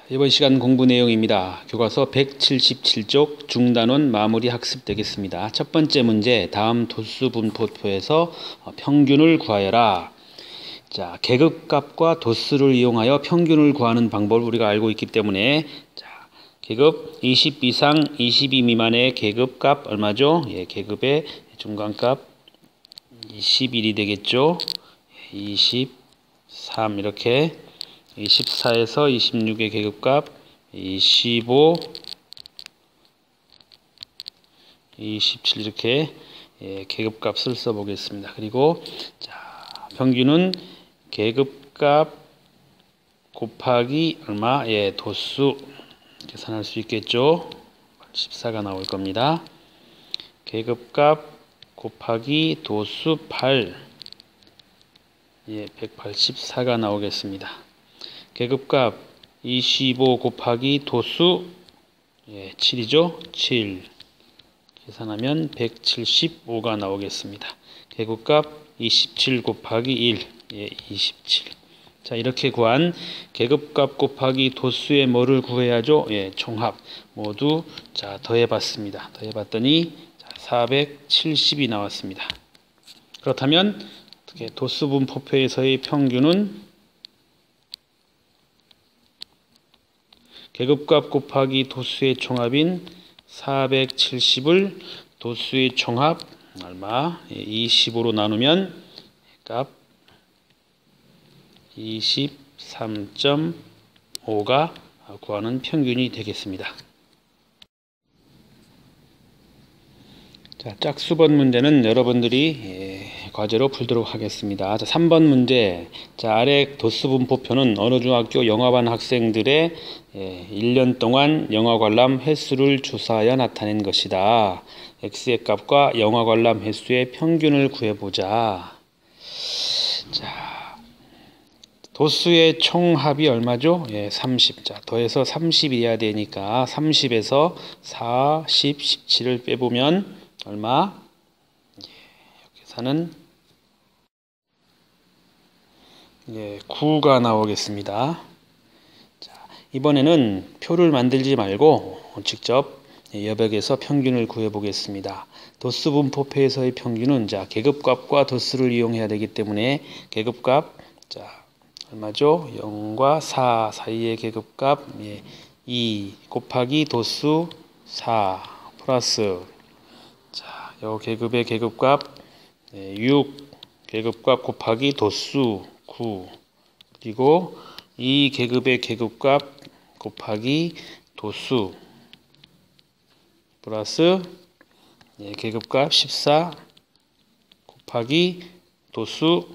이번 시간 공부 내용입니다. 교과서 177쪽 중단원 마무리 학습 되겠습니다. 첫 번째 문제, 다음 도수 분포표에서 평균을 구하여라. 자, 계급값과 도수를 이용하여 평균을 구하는 방법을 우리가 알고 있기 때문에, 자, 계급 20 이상 22 미만의 계급값 얼마죠? 예, 계급의 중간값 21이 되겠죠. 23 이렇게 24에서 26의 계급값 25, 27 이렇게 계급값을 써보겠습니다. 그리고 자, 평균은 계급값 곱하기 얼마? 예, 도수 계산할 수 있겠죠. 14가 나올 겁니다. 계급값 곱하기 도수 8, 예, 184가 나오겠습니다. 계급값 25 곱하기 도수 7이죠. 7 계산하면 175가 나오겠습니다. 계급값 27 곱하기 1 27. 자, 이렇게 구한 계급값 곱하기 도수의 뭐를 구해야죠? 총합 모두 자 더해봤습니다. 더해봤더니 470이 나왔습니다. 그렇다면 어떻게 도수 분포표에서의 평균은 계급값 곱하기 도수의 총합인 470을 도수의 총합 얼마? 25로 나누면 값 23.5가 구하는 평균이 되겠습니다. 자, 짝수번 문제는 여러분들이 과제로 풀도록 하겠습니다. 자, 3번 문제. 자, 아래 도수 분포표는 어느 중학교 영어반 학생들의 1년 동안 영어 관람 횟수를 조사하여 나타낸 것이다. x의 값과 영어 관람 횟수의 평균을 구해보자. 자, 도수의 총합이 얼마죠? 30. 자, 더해서 30이어야 되니까 30에서 40, 17을 빼보면 얼마? 계산은 9가 나오겠습니다. 자, 이번에는 표를 만들지 말고 직접 여백에서 평균을 구해 보겠습니다. 도수 분포표에서의 평균은 자, 계급값과 도수를 이용해야 되기 때문에 계급값 자, 얼마죠? 0과 4 사이의 계급값 2 곱하기 도수 4 플러스 자, 요 계급의 계급값 6 계급값 곱하기 도수 9 그리고 이 계급의 계급값 곱하기 도수 플러스 계급값 14 곱하기 도수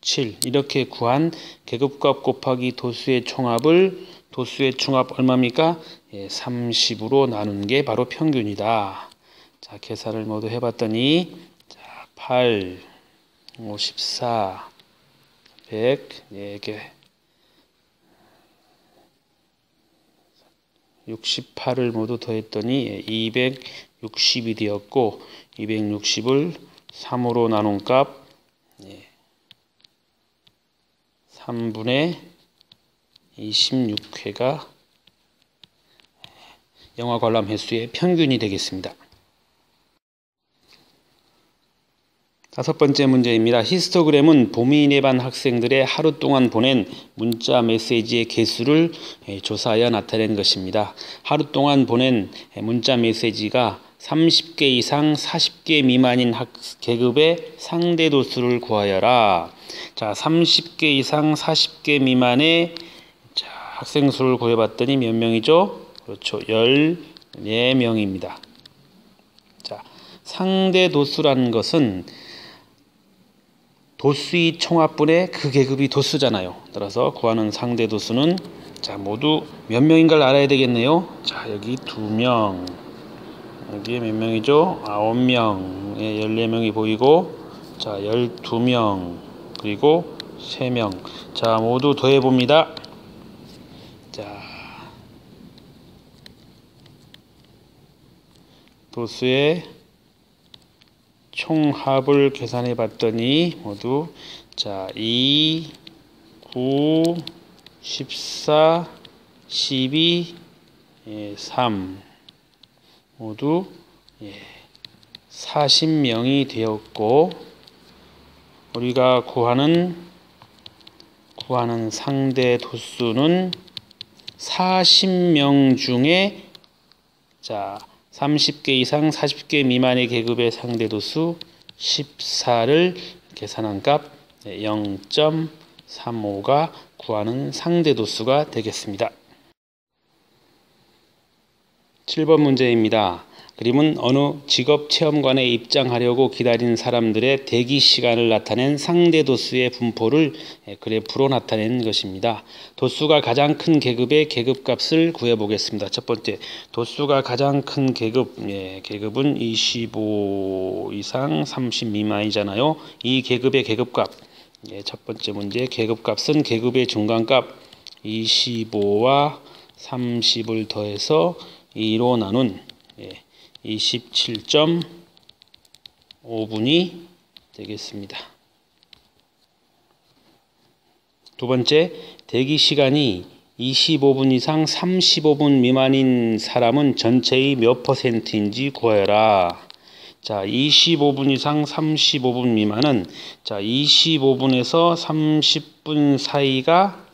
7 이렇게 구한 계급값 곱하기 도수의 총합을 도수의 총합 얼마입니까? 30으로 나눈 게 바로 평균이다. 자, 계산을 모두 해봤더니 자, 8, 54, 100, 이렇게 68을 모두 더했더니 260이 되었고 260을 3으로 나눈 값 3분의 26회가 영어 관람 횟수의 평균이 되겠습니다. 다섯 번째 문제입니다. 히스토그램은 보미네 반 학생들의 하루 동안 보낸 문자 메시지의 개수를 조사하여 나타낸 것입니다. 하루 동안 보낸 문자 메시지가 30개 이상 40개 미만인 계급의 상대 도수를 구하여라. 자, 30개 이상 40개 미만의 자, 학생 수를 구해봤더니 몇 명이죠? 그렇죠. 14명입니다. 자, 상대 도수라는 것은 도수의 총합분의 그 계급이 도수잖아요. 따라서 구하는 상대 도수는 자, 모두 몇 명인가를 알아야 되겠네요. 자, 여기 2명. 여기에 몇 명이죠? 9명. 14명이 보이고 자, 12명. 그리고 3명. 자, 모두 더해 봅니다. 자, 도수의 총합을 계산해 봤더니 모두 자 2, 9, 14, 12, 3 모두 40명이 되었고, 우리가 구하는 상대 도수는 40명 중에 30개 이상 40개 미만의 계급의 상대 도수 14를 계산한 값 0.35가 구하는 상대 도수가 되겠습니다. 7번 문제입니다. 그림은 어느 직업체험관에 입장하려고 기다리는 사람들의 대기 시간을 나타낸 상대 도수의 분포를 그래프로 나타낸 것입니다. 도수가 가장 큰 계급의 계급값을 구해보겠습니다. 첫 번째, 도수가 가장 큰 계급, 계급은 25 이상 30 미만이잖아요. 이 계급의 계급값, 첫 번째 문제 계급값은 계급의 중간값 25와 30을 더해서 2로 나눈 27.5분이 되겠습니다. 두 번째, 대기 시간이 25분 이상 35분 미만인 사람은 전체의 몇 %인지 구하여라. 25분 이상 35분 미만은 25분에서 30분 사이가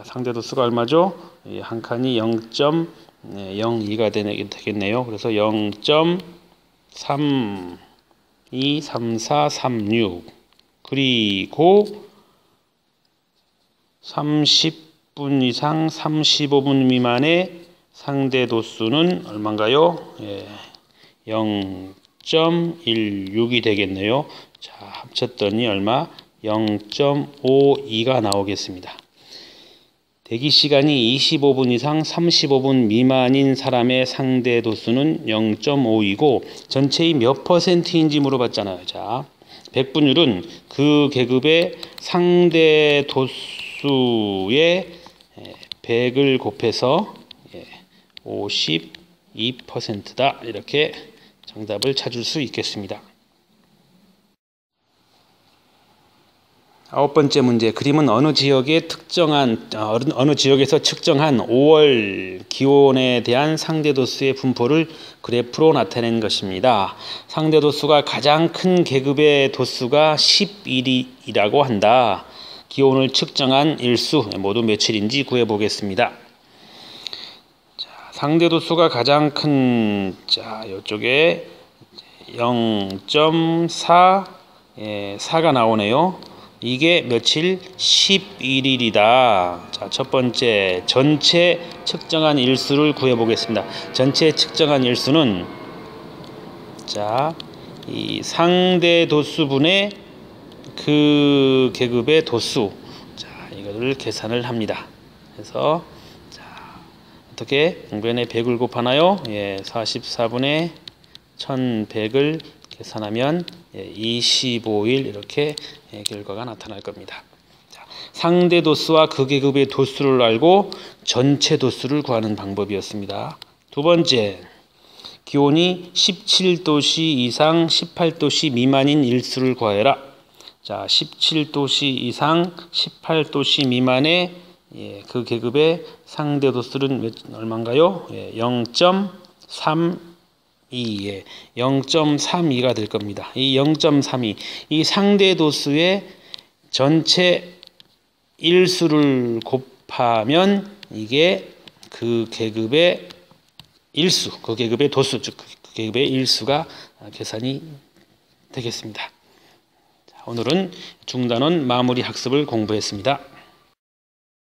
상대 도수가 얼마죠? 한 칸이 0.02가 되겠네요. 그래서 0.323436 그리고 30분 이상 35분 미만의 상대 도수는 얼마인가요? 0.16이 되겠네요. 합쳤더니 얼마? 0.52가 나오겠습니다. 대기 시간이 25분 이상 35분 미만인 사람의 상대 도수는 0.5이고 전체의 몇 %인지 물어봤잖아요. 100분율은 그 계급의 상대 도수의 100을 곱해서 52%다. 이렇게 정답을 찾을 수 있겠습니다. 9번째 문제, 그림은 어느 지역에서 측정한 5월 기온에 대한 상대도수의 분포를 그래프로 나타낸 것입니다. 상대도수가 가장 큰 계급의 도수가 11이라고 한다. 기온을 측정한 일수 모두 며칠인지 구해보겠습니다. 상대도수가 가장 큰 이쪽에 0.4, 4가 나오네요. 이게 며칠? 11일이다. 첫 번째, 전체 측정한 일수를 구해보겠습니다. 전체 측정한 일수는 이 상대 도수분의 그 계급의 도수, 이거를 계산을 합니다. 그래서 어떻게 공변에 100을 곱하나요? 44분의 1100을 계산하면 25일 이렇게 결과가 나타날 겁니다. 상대 도수와 그 계급의 도수를 알고 전체 도수를 구하는 방법이었습니다. 두 번째, 기온이 17도씨 이상 18도씨 미만인 일수를 구하여라. 17도씨 이상 18도씨 미만의 그 계급의 상대 도수는 얼마인가요? 0.32가 될 겁니다. 이 0.32, 이 상대 도수의 전체 일수를 곱하면 이게 그 계급의 일수, 그 계급의 도수, 즉 그 계급의 일수가 계산이 되겠습니다. 오늘은 중단원 마무리 학습을 공부했습니다.